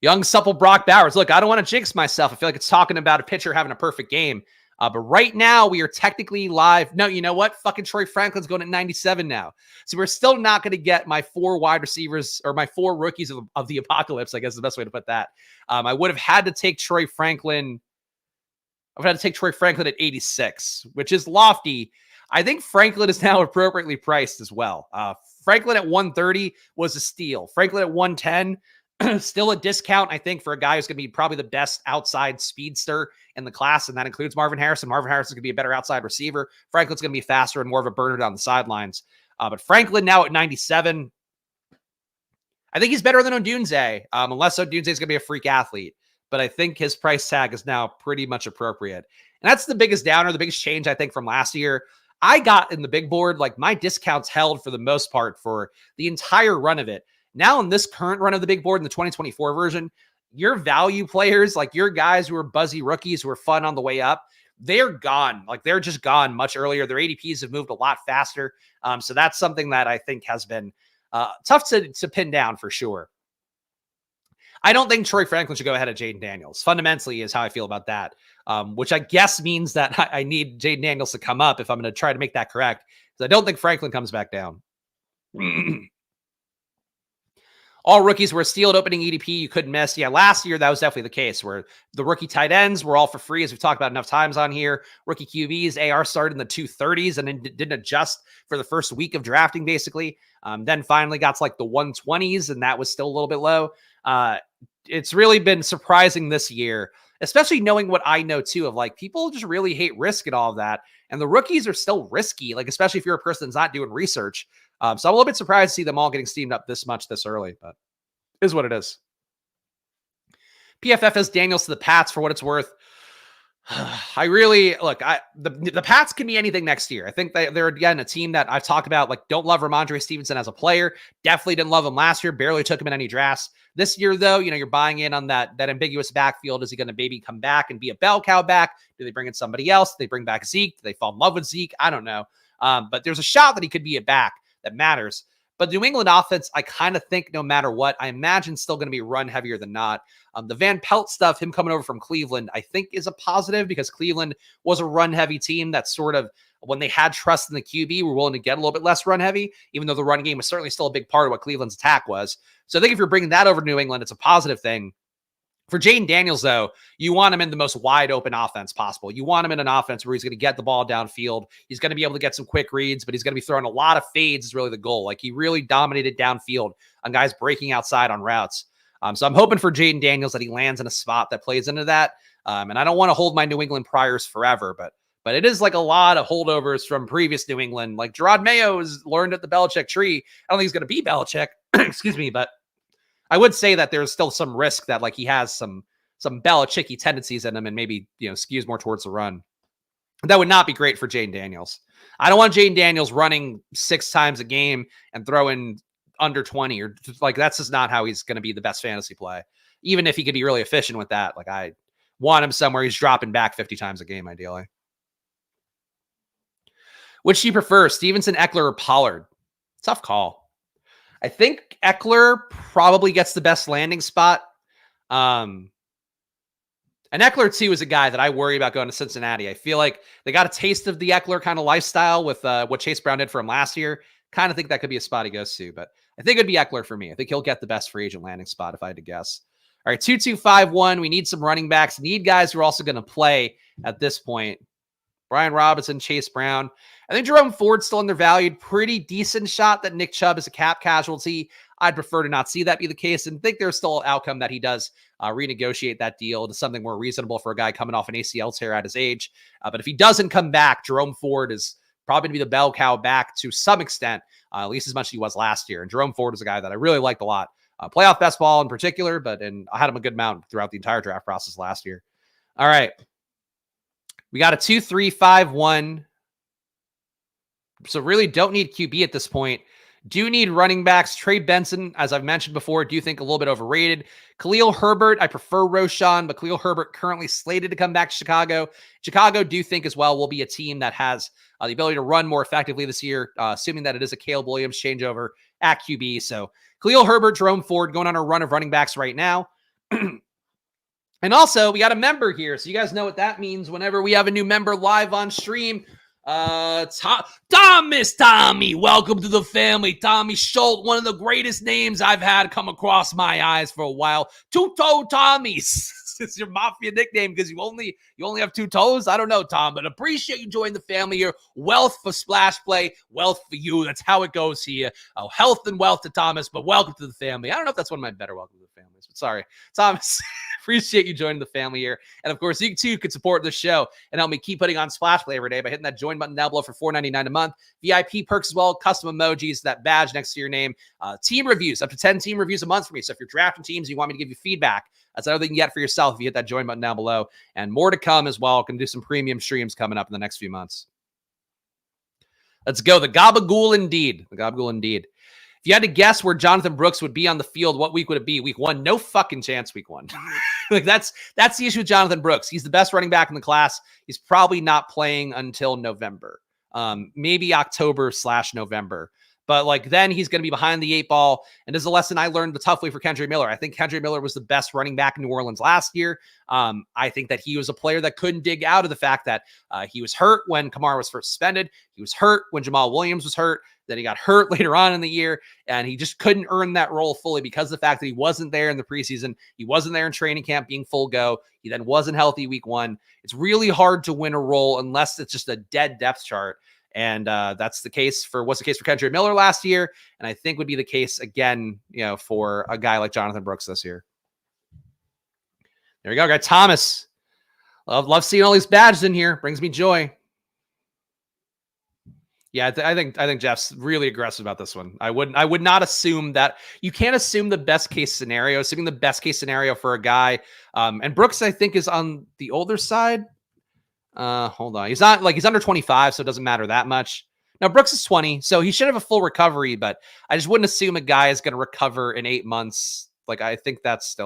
Young, supple Brock Bowers. Look, I don't want to jinx myself. I feel like it's talking about a pitcher having a perfect game. But right now, we are technically live. No, you know what? Fucking Troy Franklin's going at 97 now. So we're still not going to get my 4 wide receivers or my 4 rookies of the apocalypse, I guess is the best way to put that. I would have had to take Troy Franklin. I would have had to take Troy Franklin at 86, which is lofty. I think Franklin is now appropriately priced as well. Franklin at 130 was a steal. Franklin at 110, still a discount, I think, for a guy who's going to be probably the best outside speedster in the class, and that includes Marvin Harrison. Marvin Harrison is going to be a better outside receiver. Franklin's going to be faster and more of a burner down the sidelines. But Franklin now at 97, I think he's better than Odunze, unless Odunze is going to be a freak athlete. But I think his price tag is now pretty much appropriate. And that's the biggest downer, the biggest change, I think, from last year. I got in the big board, like my discounts held for the most part for the entire run of it. Now in this current run of the big board in the 2024 version, your value players, like your guys who are buzzy rookies who are fun on the way up, they're gone. Like they're just gone much earlier. Their ADPs have moved a lot faster. So that's something that I think has been tough to pin down for sure. I don't think Troy Franklin should go ahead of Jaden Daniels. Fundamentally is how I feel about that, which I guess means that I need Jaden Daniels to come up if I'm going to try to make that correct, because I don't think Franklin comes back down. All rookies were a steal at opening EDP. You couldn't miss. Yeah, last year, that was definitely the case where the rookie tight ends were all for free, as we've talked about enough times on here. Rookie QBs, AR started in the 230s and then didn't adjust for the first week of drafting, basically. Then finally got to like the 120s, and that was still a little bit low. It's really been surprising this year, especially knowing what I know too, of like people just really hate risk and all of that. And the rookies are still risky, like especially if you're a person that's not doing research. So I'm a little bit surprised to see them all getting steamed up this much this early, but it is what it is. PFF has Daniels to the Pats for what it's worth. I really look. The Pats can be anything next year. I think they're again a team that I've talked about. Like, don't love Ramondre Stevenson as a player. Definitely didn't love him last year. Barely took him in any drafts. This year, though, you're buying in on that ambiguous backfield. Is he going to maybe come back and be a bell cow back? Do they bring in somebody else? Do they bring back Zeke? Do they fall in love with Zeke? I don't know. But there's a shot that he could be a back that matters. But the New England offense, I kind of think no matter what, I imagine still going to be run heavier than not. The Van Pelt stuff, him coming over from Cleveland, I think is a positive because Cleveland was a run-heavy team that sort of, when they had trust in the QB, were willing to get a little bit less run-heavy, even though the run game was certainly still a big part of what Cleveland's attack was. So I think if you're bringing that over to New England, it's a positive thing. For Jaden Daniels, though, you want him in the most wide-open offense possible. You want him in an offense where he's going to get the ball downfield. He's going to be able to get some quick reads, but he's going to be throwing a lot of fades is really the goal. Like, he really dominated downfield on guys breaking outside on routes. So I'm hoping for Jaden Daniels that he lands in a spot that plays into that. And I don't want to hold my New England priors forever, but it is like a lot of holdovers from previous New England. Like, Gerard Mayo has learned at the Belichick tree. I don't think he's going to be Belichick, excuse me, but I would say that there's still some risk that like he has some Belichicky tendencies in him and maybe, skews more towards the run. That would not be great for Jaden Daniels. I don't want Jaden Daniels running 6 times a game and throwing under 20 or like, that's just not how he's going to be the best fantasy play. Even if he could be really efficient with that. Like, I want him somewhere he's dropping back 50 times a game, ideally. Which do you prefer, Stevenson, Eckler, or Pollard? Tough call. I think Eckler probably gets the best landing spot. And Eckler, too, is a guy that I worry about going to Cincinnati. I feel like they got a taste of the Eckler kind of lifestyle with what Chase Brown did for him last year. Kind of think that could be a spot he goes to, but I think it'd be Eckler for me. I think he'll get the best free agent landing spot if I had to guess. All right, 2-2-5-1. We need some running backs. Need guys who are also going to play at this point. Brian Robinson, Chase Brown. I think Jerome Ford's still undervalued. Pretty decent shot that Nick Chubb is a cap casualty. I'd prefer to not see that be the case and think there's still an outcome that he does renegotiate that deal to something more reasonable for a guy coming off an ACL tear at his age. But if he doesn't come back, Jerome Ford is probably going to be the bell cow back to some extent, at least as much as he was last year. And Jerome Ford is a guy that I really liked a lot. Playoff best ball in particular, and I had him a good amount throughout the entire draft process last year. All right. We got a 2-3-5-1. So really don't need QB at this point. Do need running backs. Trey Benson, as I've mentioned before, do think a little bit overrated. Khalil Herbert, I prefer Roshan, but Khalil Herbert currently slated to come back to Chicago. Chicago do think as well will be a team that has the ability to run more effectively this year, assuming that it is a Caleb Williams changeover at QB. So Khalil Herbert, Jerome Ford going on a run of running backs right now. And also, we got a member here, so you guys know what that means whenever we have a new member live on stream. Thomas Tommy, welcome to the family. Tommy Schultz, one of the greatest names I've had come across my eyes for a while. Two-Toe Tommies. It's your mafia nickname because you only You only have 2 toes? I don't know, Tom, but appreciate you joining the family here. Wealth for Splash Play, wealth for you. That's how it goes here. Health and wealth to Thomas, but welcome to the family. I don't know if that's one of my better welcome to the families, but sorry. Thomas, appreciate you joining the family here. And of course, you too could support the show and help me keep putting on Splash Play every day by hitting that join button down below for $4.99 a month. VIP perks as well, custom emojis, that badge next to your name. Team reviews, up to 10 team reviews a month for me. So if you're drafting teams, you want me to give you feedback, that's another thing you get for yourself if you hit that join button down below. And more to come as well. Can do some premium streams coming up in the next few months. Let's go. The Gabagool indeed. The Gabagool indeed. If you had to guess where Jonathan Brooks would be on the field, what week would it be? Week 1? No fucking chance week 1. Like that's the issue with Jonathan Brooks. He's the best running back in the class. He's probably not playing until November. Maybe October/November. But like then he's going to be behind the 8 ball. And there's a lesson I learned the tough way for Kendre Miller. I think Kendre Miller was the best running back in New Orleans last year. I think that he was a player that couldn't dig out of the fact that he was hurt when Kamara was first suspended. He was hurt when Jamal Williams was hurt. Then he got hurt later on in the year, and he just couldn't earn that role fully because of the fact that he wasn't there in the preseason. He wasn't there in training camp being full go. He then wasn't healthy week 1. It's really hard to win a role unless it's just a dead depth chart. And was the case for Kendre Miller last year. And I think would be the case again, for a guy like Jonathan Brooks this year. There we go. Got Thomas. Love seeing all these badges in here. Brings me joy. Yeah, I think Jeff's really aggressive about this one. I would not assume that. You can't assume the best case scenario. Assuming the best case scenario for a guy, and Brooks I think is on the older side. Hold on, he's under 25, so it doesn't matter that much. Now Brooks is 20, so he should have a full recovery, but I just wouldn't assume a guy is going to recover in 8 months. Like I think it's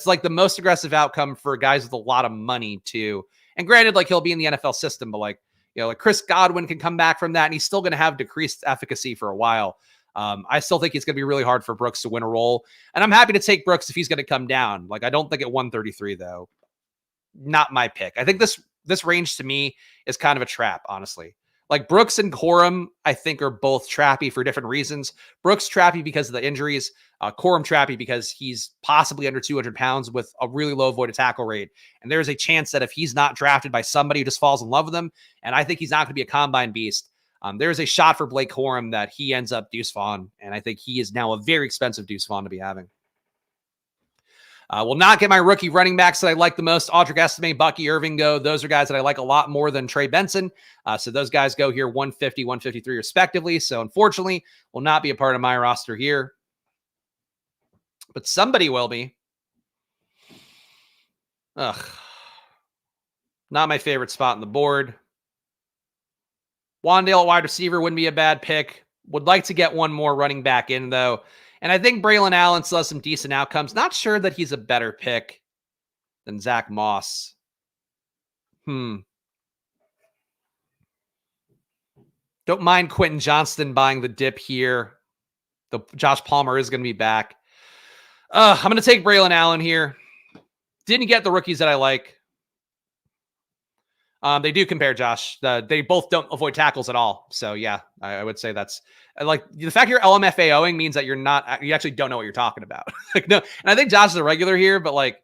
like the most aggressive outcome for guys with a lot of money too. And granted, like he'll be in the NFL system, but like Chris Godwin can come back from that, and he's still going to have decreased efficacy for a while. I still think it's going to be really hard for Brooks to win a role, and I'm happy to take Brooks if he's going to come down. Like I don't think at 133 though, not my pick. I think this range to me is kind of a trap, honestly. Like Brooks and Corum, I think are both trappy for different reasons. Brooks trappy because of the injuries. Corum trappy because he's possibly under 200 pounds with a really low avoided tackle rate. And there's a chance that if he's not drafted by somebody who just falls in love with him, and I think he's not going to be a combine beast, there's a shot for Blake Corum that he ends up Deuce Vaughn. And I think he is now a very expensive Deuce Vaughn to be having. Will not get my rookie running backs that I like the most. Audric Estime, Bucky Irving go. Those are guys that I like a lot more than Trey Benson. So those guys go here 150, 153 respectively. So unfortunately, will not be a part of my roster here. But somebody will be. Ugh. Not my favorite spot on the board. Wandale at wide receiver wouldn't be a bad pick. Would like to get one more running back in, though. And I think Braylon Allen still has some decent outcomes. Not sure that he's a better pick than Zach Moss. Don't mind Quentin Johnston buying the dip here. The Josh Palmer is going to be back. I'm going to take Braylon Allen here. Didn't get the rookies that I like. They do compare, Josh. They both don't avoid tackles at all. So yeah, I would say that's like the fact you're LMFAOing means that you actually don't know what you're talking about. Like no, and I think Josh is a regular here, but like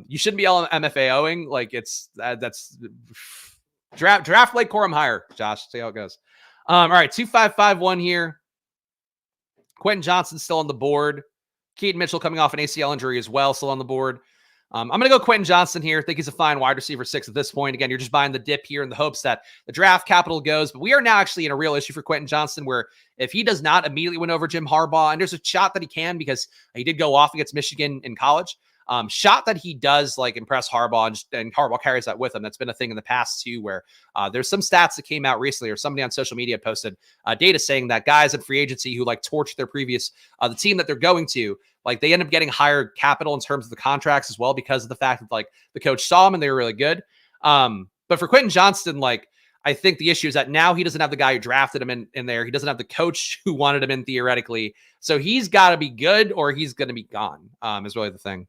you shouldn't be LMFAOing. Like that's draft Blake Corum higher, Josh. See how it goes. All right, 2551 here. Quentin Johnson still on the board. Keaton Mitchell coming off an ACL injury as well, still on the board. I'm going to go Quentin Johnson here. I think he's a fine wide receiver 6 at this point. Again, you're just buying the dip here in the hopes that the draft capital goes. But we are now actually in a real issue for Quentin Johnson where if he does not immediately win over Jim Harbaugh, and there's a shot that he can because he did go off against Michigan in college, shot that he does like impress Harbaugh and Harbaugh carries that with him. That's been a thing in the past too, where there's some stats that came out recently or somebody on social media posted data saying that guys in free agency who like torched their previous, the team that they're going to, like they end up getting higher capital in terms of the contracts as well because of the fact that like the coach saw him and they were really good. But for Quentin Johnston, like I think the issue is that now he doesn't have the guy who drafted him in there. He doesn't have the coach who wanted him in theoretically. So he's got to be good or he's going to be gone is really the thing.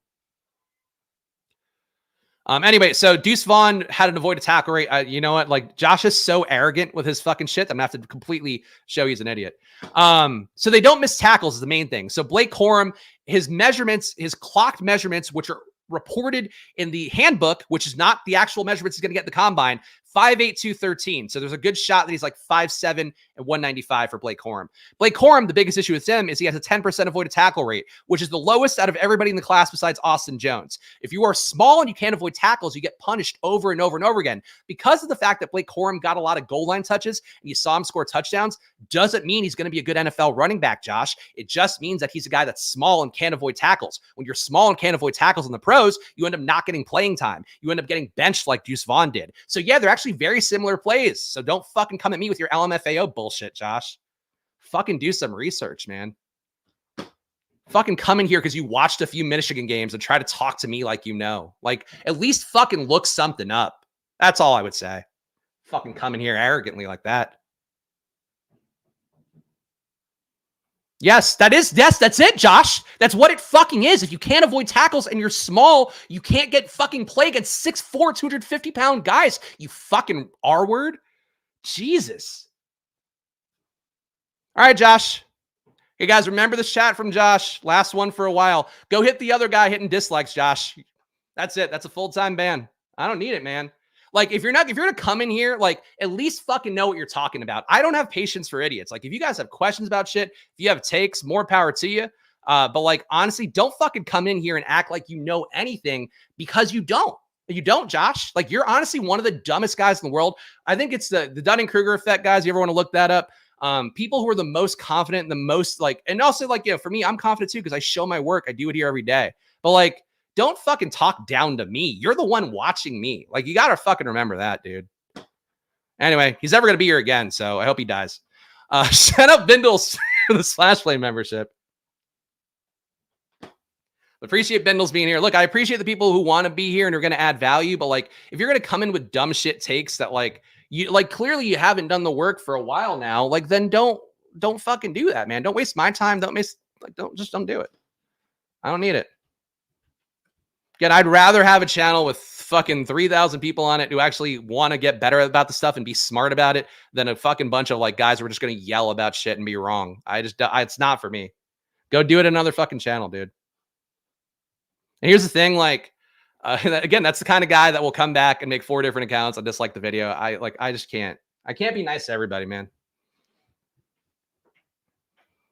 Anyway, so Deuce Vaughn had an avoided tackle rate. You know what? Like Josh is so arrogant with his fucking shit. I'm gonna have to completely show he's an idiot. So they don't miss tackles is the main thing. So Blake Corum, his measurements, his clocked measurements, which are reported in the handbook, which is not the actual measurements he's going to get in the combine, 5'8", 213. So there's a good shot that he's like 5'7" and 195 for Blake Corum. Blake Corum, the biggest issue with him is he has a 10% avoided tackle rate, which is the lowest out of everybody in the class besides Austin Jones. If you are small and you can't avoid tackles, you get punished over and over and over again. Because of the fact that Blake Corum got a lot of goal line touches and you saw him score touchdowns, doesn't mean he's going to be a good NFL running back, Josh. It just means that he's a guy that's small and can't avoid tackles. When you're small and can't avoid tackles in the pros, you end up not getting playing time. You end up getting benched like Deuce Vaughn did. So yeah, they're actually very similar plays. So don't fucking come at me with your LMFAO bullshit, Josh. Fucking do some research, man. Fucking come in here because you watched a few Michigan games and try to talk to me like you know. Like, at least fucking look something up. That's all I would say. Fucking come in here arrogantly like that. Yes, that's it, Josh. That's what it fucking is. If you can't avoid tackles and you're small, you can't get fucking play against 6'4", 250-pound guys. You fucking R-word. Jesus. All right, Josh. Hey, guys, remember this chat from Josh. Last one for a while. Go hit the other guy hitting dislikes, Josh. That's it. That's a full-time ban. I don't need it, man. Like, if you're going to come in here, like, at least fucking know what you're talking about. I don't have patience for idiots. Like, if you guys have questions about shit, if you have takes, more power to you. But, like, honestly, don't fucking come in here and act like you know anything, because you don't. You don't, Josh. Like, you're honestly one of the dumbest guys in the world. I think it's the Dunning-Kruger effect, guys. You ever want to look that up? People who are the most confident, the most, like, and also, like, for me, I'm confident too because I show my work. I do it here every day. But, like, don't fucking talk down to me. You're the one watching me. Like, you got to fucking remember that, dude. Anyway, he's never going to be here again, so I hope he dies. Shut up, Bindles, for the Slash Play membership. Appreciate Bindles being here. Look, I appreciate the people who want to be here and are going to add value, but, like, if you're going to come in with dumb shit takes that, like, you, like, clearly you haven't done the work for a while now, like, then don't fucking do that, man. Don't waste my time. Don't do it. I don't need it. Again, I'd rather have a channel with fucking 3,000 people on it who actually want to get better about the stuff and be smart about it than a fucking bunch of, like, guys who are just going to yell about shit and be wrong. It's not for me. Go do it another fucking channel, dude. And here's the thing, like, again, that's the kind of guy that will come back and make 4 different accounts and dislike the video. I just can't. I can't be nice to everybody, man.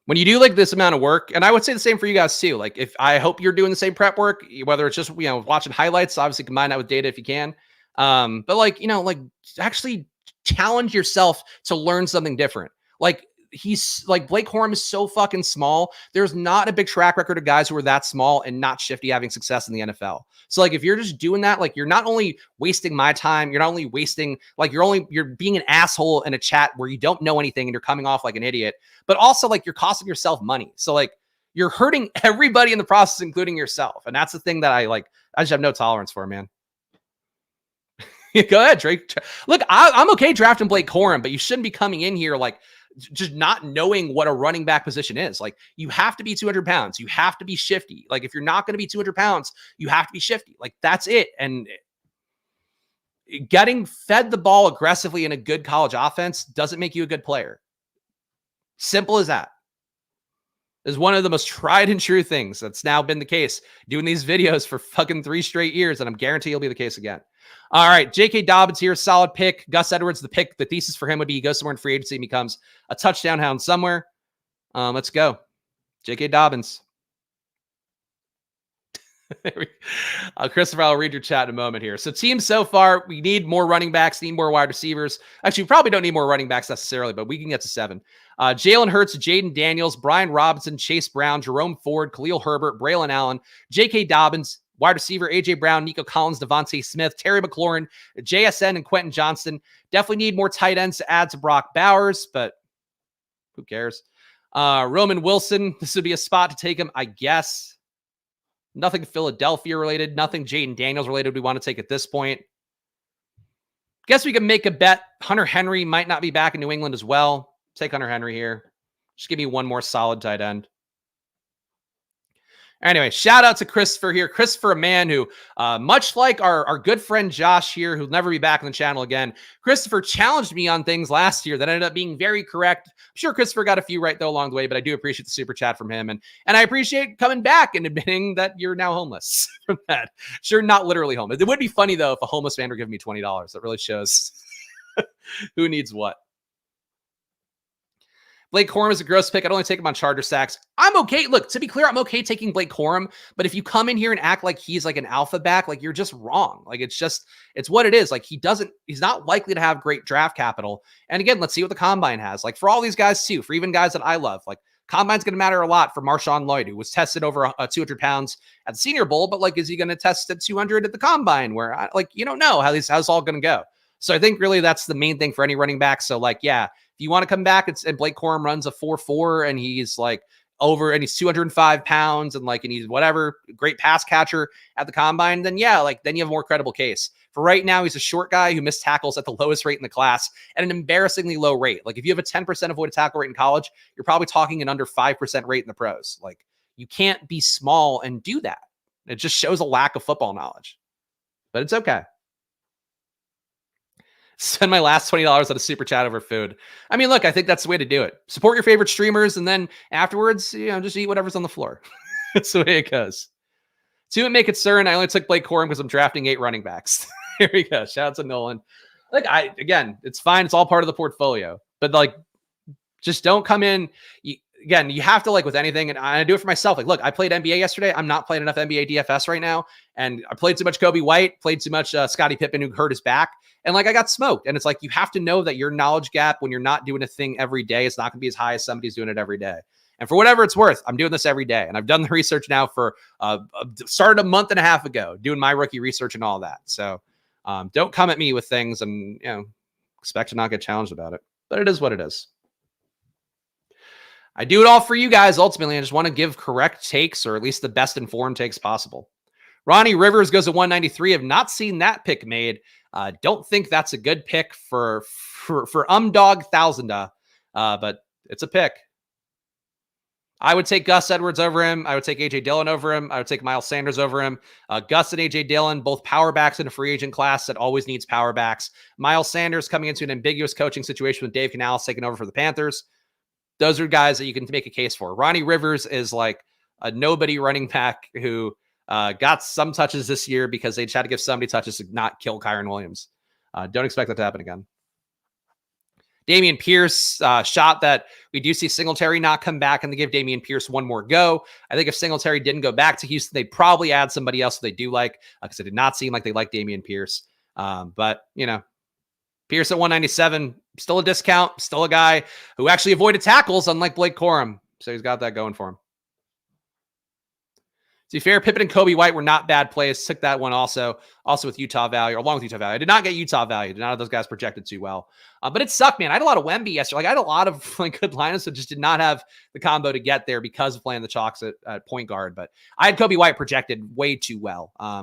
When you do, like, this amount of work, and I would say the same for you guys too. Like, if I hope you're doing the same prep work, whether it's just, watching highlights, obviously combine that with data if you can. But, like, like, actually challenge yourself to learn something different. Like, he's like, Blake Corum is so fucking small. There's not a big track record of guys who are that small and not shifty having success in the NFL. So, like, if you're just doing that, like, you're not only wasting my time, you're not only wasting, like, you're being an asshole in a chat where you don't know anything and you're coming off like an idiot, but also, like, you're costing yourself money. So, like, you're hurting everybody in the process, including yourself. And that's the thing that I just have no tolerance for, man. Go ahead, Drake. Look, I'm okay drafting Blake Corum, but you shouldn't be coming in here, like, just not knowing what a running back position is. Like, you have to be 200 pounds. You have to be shifty. Like, if you're not going to be 200 pounds, you have to be shifty. Like, that's it. And getting fed the ball aggressively in a good college offense doesn't make you a good player. Simple as that. Is one of the most tried and true things that's now been the case doing these videos for fucking 3 straight years. And I'm guaranteed it'll be the case again. All right. J.K. Dobbins here. Solid pick. Gus Edwards, the pick. The thesis for him would be he goes somewhere in free agency and becomes a touchdown hound somewhere. Let's go. J.K. Dobbins. Christopher, I'll read your chat in a moment here. So, teams so far, we need more running backs, need more wide receivers. Actually, we probably don't need more running backs necessarily, but we can get to 7. Jalen Hurts, Jaden Daniels, Brian Robinson, Chase Brown, Jerome Ford, Khalil Herbert, Braylon Allen, J.K. Dobbins, wide receiver, A.J. Brown, Nico Collins, Devontae Smith, Terry McLaurin, JSN, and Quentin Johnston. Definitely need more tight ends to add to Brock Bowers, but who cares? Roman Wilson, this would be a spot to take him, I guess. Nothing Philadelphia related, nothing Jaden Daniels related we want to take at this point. Guess we can make a bet. Hunter Henry might not be back in New England as well. Take Hunter Henry here. Just give me one more solid tight end. Anyway, shout out to Christopher here. Christopher, a man who, much like our good friend Josh here, who'll never be back on the channel again, Christopher challenged me on things last year that ended up being very correct. I'm sure Christopher got a few right, though, along the way, but I do appreciate the super chat from him. And I appreciate coming back and admitting that you're now homeless from that. Sure, not literally homeless. It would be funny, though, if a homeless man were giving me $20. That really shows who needs what. Blake Corum is a gross pick. I'd only take him on Charger sacks. I'm okay. Look, to be clear, I'm okay taking Blake Corum, but if you come in here and act like he's like an alpha back, like you're just wrong. Like it's what it is. Like he's not likely to have great draft capital. And again, let's see what the combine has. Like for all these guys too, for even guys that I love, like combine's going to matter a lot for Marshawn Lloyd, who was tested over 200 pounds at the Senior Bowl, but like, is he going to test at 200 at the combine where you don't know how this all going to go. So I think really that's the main thing for any running back. So like, yeah, if you want to come back and Blake Corum runs a 4.4 and he's like over and he's 205 pounds and he's whatever, great pass catcher at the combine, then yeah, then you have a more credible case. For right now, he's a short guy who missed tackles at the lowest rate in the class at an embarrassingly low rate. Like if you have a 10% avoided tackle rate in college, you're probably talking an under 5% rate in the pros. Like you can't be small and do that. It just shows a lack of football knowledge, but it's okay. Spend my last $20 on a super chat over food. I mean, look, I think that's the way to do it. Support your favorite streamers, and then afterwards, just eat whatever's on the floor. That's the way it goes. To make it concern, I only took Blake Corum because I'm drafting 8 running backs. Here we go. Shout out to Nolan. Again, it's fine. It's all part of the portfolio. But just don't come in. You have to with anything, and I do it for myself. Look, I played NBA yesterday. I'm not playing enough NBA DFS right now, and I played too much Kobe White, played too much Scottie Pippen, who hurt his back, and I got smoked. And it's you have to know that your knowledge gap when you're not doing a thing every day is not going to be as high as somebody's doing it every day. And for whatever it's worth, I'm doing this every day, and I've done the research now for started a month and a half ago, doing my rookie research and all that. So don't come at me with things and expect to not get challenged about it. But it is what it is. I do it all for you guys. Ultimately, I just want to give correct takes, or at least the best informed takes possible. Ronnie Rivers goes to 193. Have not seen that pick made. Don't think that's a good pick for Dog Thousanda, but it's a pick. I would take Gus Edwards over him. I would take A.J. Dillon over him. I would take Miles Sanders over him. Gus and A.J. Dillon, both power backs in a free agent class that always needs power backs. Miles Sanders coming into an ambiguous coaching situation with Dave Canales taking over for the Panthers. Those are guys that you can make a case for. Ronnie Rivers is a nobody running back who got some touches this year because they tried to give somebody touches to not kill Kyron Williams. Don't expect that to happen again. Dameon Pierce, shot that we do see Singletary not come back, and they give Dameon Pierce one more go. I think if Singletary didn't go back to Houston, they'd probably add somebody else they do like, because it did not seem like they like Dameon Pierce. But, Pierce at 197, still a discount, still a guy who actually avoided tackles, unlike Blake Corum. So he's got that going for him. To be fair, Pippen and Kobe White were not bad plays. Took that one also with Utah value, or along with Utah value. I did not get Utah value. None of those guys projected too well. But it sucked, man. I had a lot of Wemby yesterday. I had a lot of good lineups, so just did not have the combo to get there because of playing the Chalks at point guard. But I had Kobe White projected way too well. I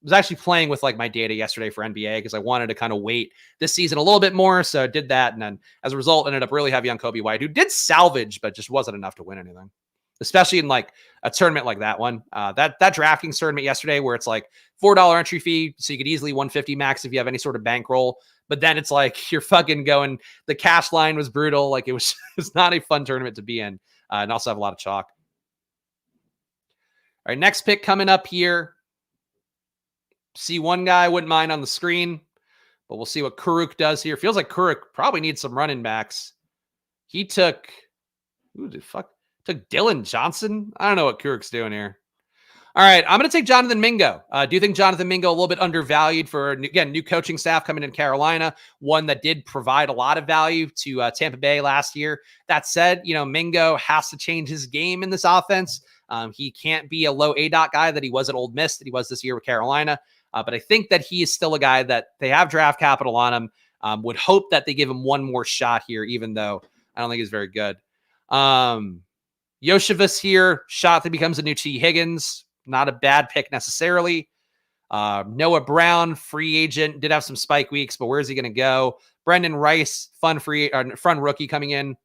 was actually playing with my data yesterday for NBA because I wanted to kind of wait this season a little bit more. So I did that. And then as a result, ended up really heavy on Kobe White, who did salvage, but just wasn't enough to win anything, especially in a tournament like that one. That DraftKings tournament yesterday where it's $4 entry fee. So you could easily 150 max if you have any sort of bankroll. But then it's you're fucking going, the cash line was brutal. It's not a fun tournament to be in, and also have a lot of chalk. All right, next pick coming up here. See one guy I wouldn't mind on the screen, but we'll see what Kuruk does here. Feels like Kuruk probably needs some running backs. He took, took Dylan Johnson. I don't know what Kuruk's doing here. All right, I'm going to take Jonathan Mingo. Do you think Jonathan Mingo a little bit undervalued for, again, new coaching staff coming in Carolina, one that did provide a lot of value to Tampa Bay last year. That said, Mingo has to change his game in this offense. He can't be a low ADOT guy that he was at Ole Miss, that he was this year with Carolina. But I think that he is still a guy that they have draft capital on him. Would hope that they give him one more shot here, even though I don't think he's very good. Yoshivas here, shot that becomes a new T. Higgins. Not a bad pick necessarily. Noah Brown, free agent, did have some spike weeks, but where's he going to go? Brendan Rice, fun rookie coming in.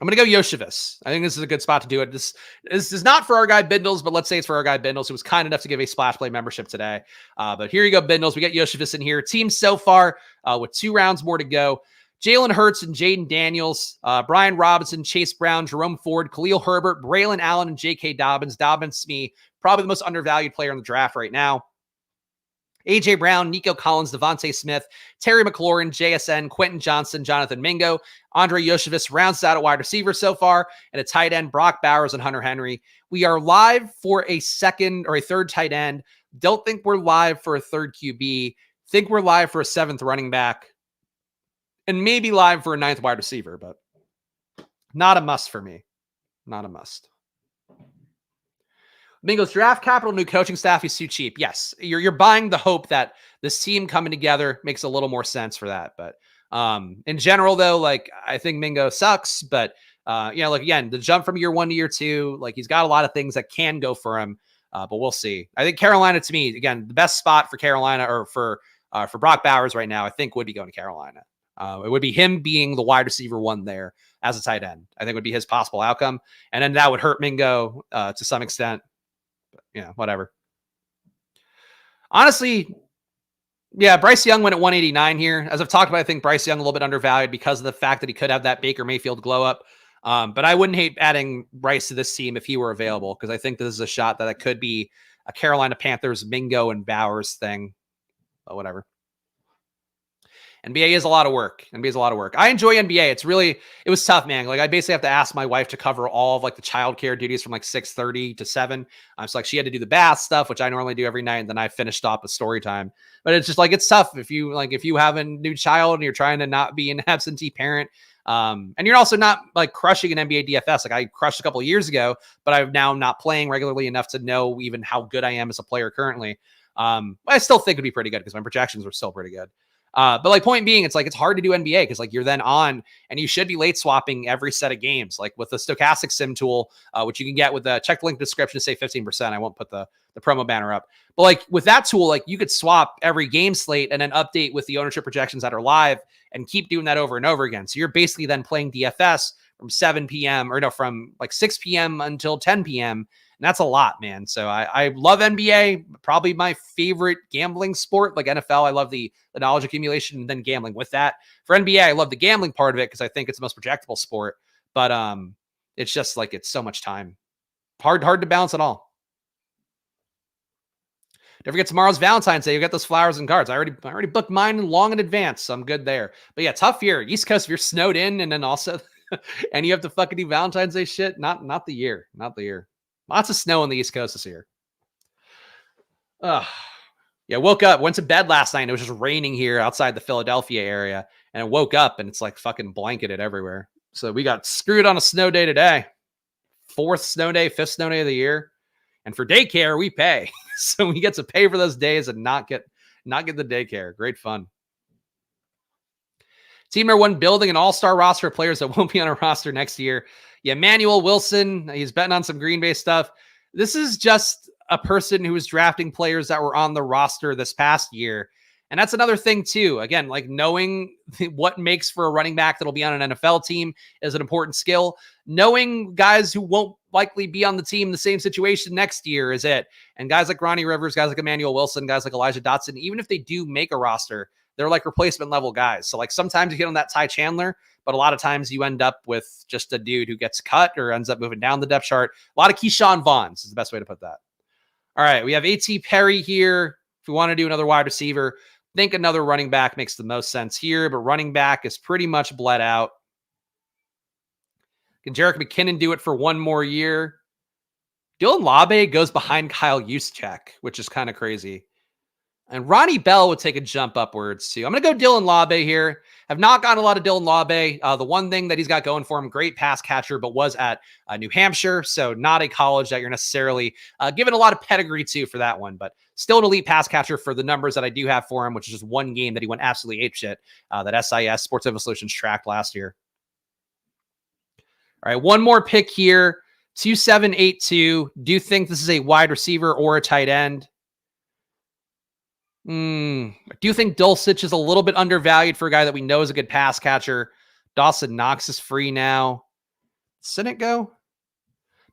I'm going to go Yoshivas. I think this is a good spot to do it. This is not for our guy Bindles, but let's say it's for our guy Bindles, who was kind enough to give a Splash Play membership today. But here you go, Bindles. We got Yoshivas in here. Team so far with 2 rounds more to go. Jalen Hurts and Jaden Daniels, Brian Robinson, Chase Brown, Jerome Ford, Khalil Herbert, Braylon Allen, and J.K. Dobbins. Dobbins, to me, probably the most undervalued player in the draft right now. A.J. Brown, Nico Collins, Devontae Smith, Terry McLaurin, JSN, Quentin Johnson, Jonathan Mingo, Andre Yoshivas rounds out a wide receiver so far, and a tight end, Brock Bowers and Hunter Henry. We are live for a second or a third tight end. Don't think we're live for a third QB. Think we're live for a 7th running back, and maybe live for a 9th wide receiver, but not a must for me. Not a must. Mingo's draft capital, new coaching staff is too cheap. Yes, you're buying the hope that this team coming together makes a little more sense for that. But in general, though, like I think Mingo sucks. But like again, the jump from year 1 to year 2, like he's got a lot of things that can go for him. But we'll see. I think Carolina, to me, again, the best spot for Carolina or for Brock Bowers right now, I think would be going to Carolina. It would be him being the wide receiver 1 there as a tight end. I think would be his possible outcome, and then that would hurt Mingo to some extent. Whatever. Honestly, yeah, Bryce Young went at 189 here. As I've talked about, I think Bryce Young a little bit undervalued because of the fact that he could have that Baker Mayfield glow up. But I wouldn't hate adding Bryce to this team if he were available, because I think this is a shot that it could be a Carolina Panthers, Mingo, and Bowers thing. But whatever. NBA is a lot of work. I enjoy NBA. It was tough, man. Like I basically have to ask my wife to cover all of like the childcare duties from like 6:30 to 7. So like she had to do the bath stuff, which I normally do every night. And then I finished off with story time, but it's just like, it's tough if you have a new child and you're trying to not be an absentee parent. And you're also not like crushing an NBA DFS. Like I crushed a couple of years ago, but I'm now not playing regularly enough to know even how good I am as a player currently. I still think it'd be pretty good because my projections were still pretty good. But like point being, it's like, it's hard to do NBA because like you're then on and you should be late swapping every set of games, like with the stochastic sim tool, which you can get with the check the link description to save 15%. I won't put the promo banner up, but like with that tool, like you could swap every game slate and then update with the ownership projections that are live and keep doing that over and over again. So you're basically then playing DFS from 7 p.m. or no, from like 6 p.m. until 10 p.m. And that's a lot, man. So I love NBA, probably my favorite gambling sport. Like NFL, I love the knowledge accumulation and then gambling with that. For NBA, I love the gambling part of it because I think it's the most projectable sport. But it's just like, it's so much time. Hard to balance it all. Don't forget tomorrow's Valentine's Day. You got those flowers and cards. I already booked mine long in advance, so I'm good there. But yeah, tough year. East Coast, if you're snowed in and then also and you have to fucking do Valentine's Day shit, not the year. Lots of snow on the East Coast this year. Yeah, woke up, went to bed last night, and it was just raining here outside the Philadelphia area. And I woke up, and it's like fucking blanketed everywhere. So we got screwed on a snow day today. 4th snow day, 5th snow day of the year. And for daycare, we pay. So we get to pay for those days and not get the daycare. Great fun. Team number 1 building an all-star roster of players that won't be on a roster next year. Yeah, Manuel Wilson, he's betting on some Green Bay stuff. This is just a person who was drafting players that were on the roster this past year. And that's another thing too. Again, like knowing what makes for a running back that'll be on an NFL team is an important skill. Knowing guys who won't likely be on the team, the same situation next year is it. And guys like Ronnie Rivers, guys like Emmanuel Wilson, guys like Elijah Dotson, even if they do make a roster, they're like replacement level guys. So like sometimes you get on that Ty Chandler, but a lot of times you end up with just a dude who gets cut or ends up moving down the depth chart. A lot of Keyshawn Vaughns is the best way to put that. All right, we have A.T. Perry here. If we want to do another wide receiver, I think another running back makes the most sense here, but running back is pretty much bled out. Can Jerick McKinnon do it for one more year? Dylan Labe goes behind Kyle Juszczyk, which is kind of crazy. And Ronnie Bell would take a jump upwards too. I'm going to go Dylan Labe here. I've not gotten a lot of Dylan Labe. The one thing that he's got going for him, great pass catcher, but was at New Hampshire. So not a college that you're necessarily given a lot of pedigree to for that one, but still an elite pass catcher for the numbers that I do have for him, which is just one game that he went absolutely apeshit that SIS Sports Info Solutions tracked last year. All right, one more pick here. 2782. Do you think this is a wide receiver or a tight end? Do you think Dulcich is a little bit undervalued for a guy that we know is a good pass catcher? Dawson Knox is free now. Sinnott go?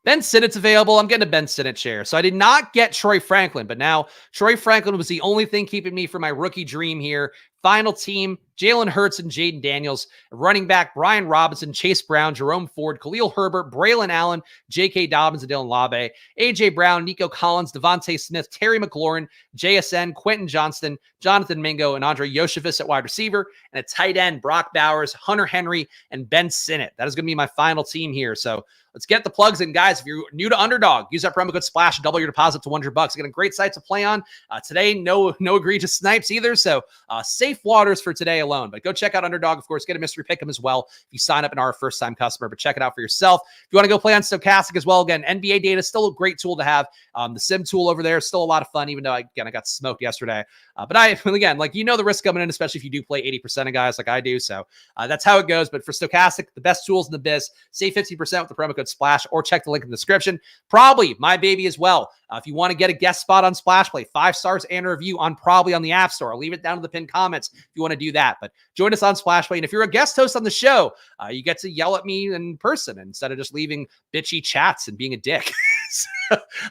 Ben Sinnott's available. I'm getting a Ben Sinnott share. So I did not get Troy Franklin, but now Troy Franklin was the only thing keeping me from my rookie dream here. Final team, Jalen Hurts and Jaden Daniels. Running back, Brian Robinson, Chase Brown, Jerome Ford, Khalil Herbert, Braylon Allen, J.K. Dobbins, and Dylan Labe. A.J. Brown, Nico Collins, Devontae Smith, Terry McLaurin, JSN, Quentin Johnston, Jonathan Mingo, and Andre Yoshevitz at wide receiver. And a tight end, Brock Bowers, Hunter Henry, and Ben Sinnott. That is going to be my final team here. So let's get the plugs in, guys. If you're new to Underdog, use that promo code SPLASH, double your deposit to $100. Again, a great site to play on. Today, no egregious snipes either. So safe waters for today alone. But go check out Underdog. Of course, get a mystery pick'em as well if you sign up and are a first-time customer. But check it out for yourself. If you want to go play on Stochastic as well, again, NBA data is still a great tool to have. The sim tool over there is still a lot of fun, even though I got smoked yesterday. But again, like, the risk coming in, especially if you do play 80% of guys like I do. So that's how it goes. But for Stochastic, the best tools in the biz, save 50% with the promo code SPLASH, or check the link in the description. Probably my baby as well. If you want to get a guest spot on Splash Play, 5 stars and a review on Probably on the App Store. I'll leave it down in the pinned comments if you want to do that. But join us on Splash Play. And if you're a guest host on the show, you get to yell at me in person instead of just leaving bitchy chats and being a dick.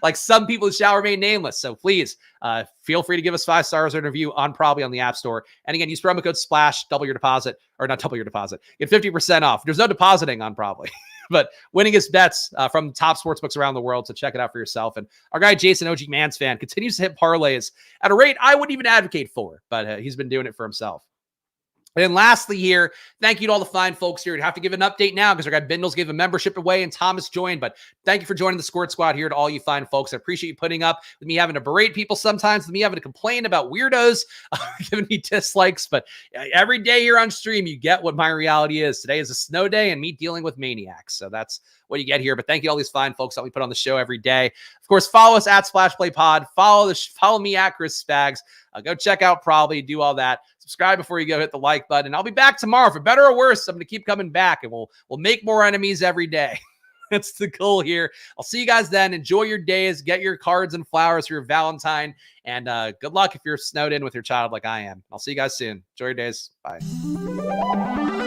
Like some people shall remain nameless. So please feel free to give us 5 stars or a review on Probably on the App Store. And again, use promo code SPLASH, double your deposit, or not double your deposit. Get 50% off. There's no depositing on Probably. But winningest bets from top sportsbooks around the world. So check it out for yourself. And our guy, Jason OG Mans fan, continues to hit parlays at a rate I wouldn't even advocate for, but he's been doing it for himself. And lastly here, thank you to all the fine folks here. I have to give an update now because our guy Bindles gave a membership away and Thomas joined. But thank you for joining the Squirt Squad here to all you fine folks. I appreciate you putting up with me having to berate people sometimes, with me having to complain about weirdos giving me dislikes. But every day here on stream, you get what my reality is. Today is a snow day and me dealing with maniacs. So that's what you get here. But thank you to all these fine folks that we put on the show every day. Of course, follow us at Splash Play Pod. Follow me at Chris Spags. Go check out Probably, do all that. Subscribe before you go, hit the like button. And I'll be back tomorrow. For better or worse, I'm going to keep coming back, and we'll make more enemies every day. That's the goal here. I'll see you guys then. Enjoy your days. Get your cards and flowers for your Valentine. And good luck if you're snowed in with your child like I am. I'll see you guys soon. Enjoy your days. Bye.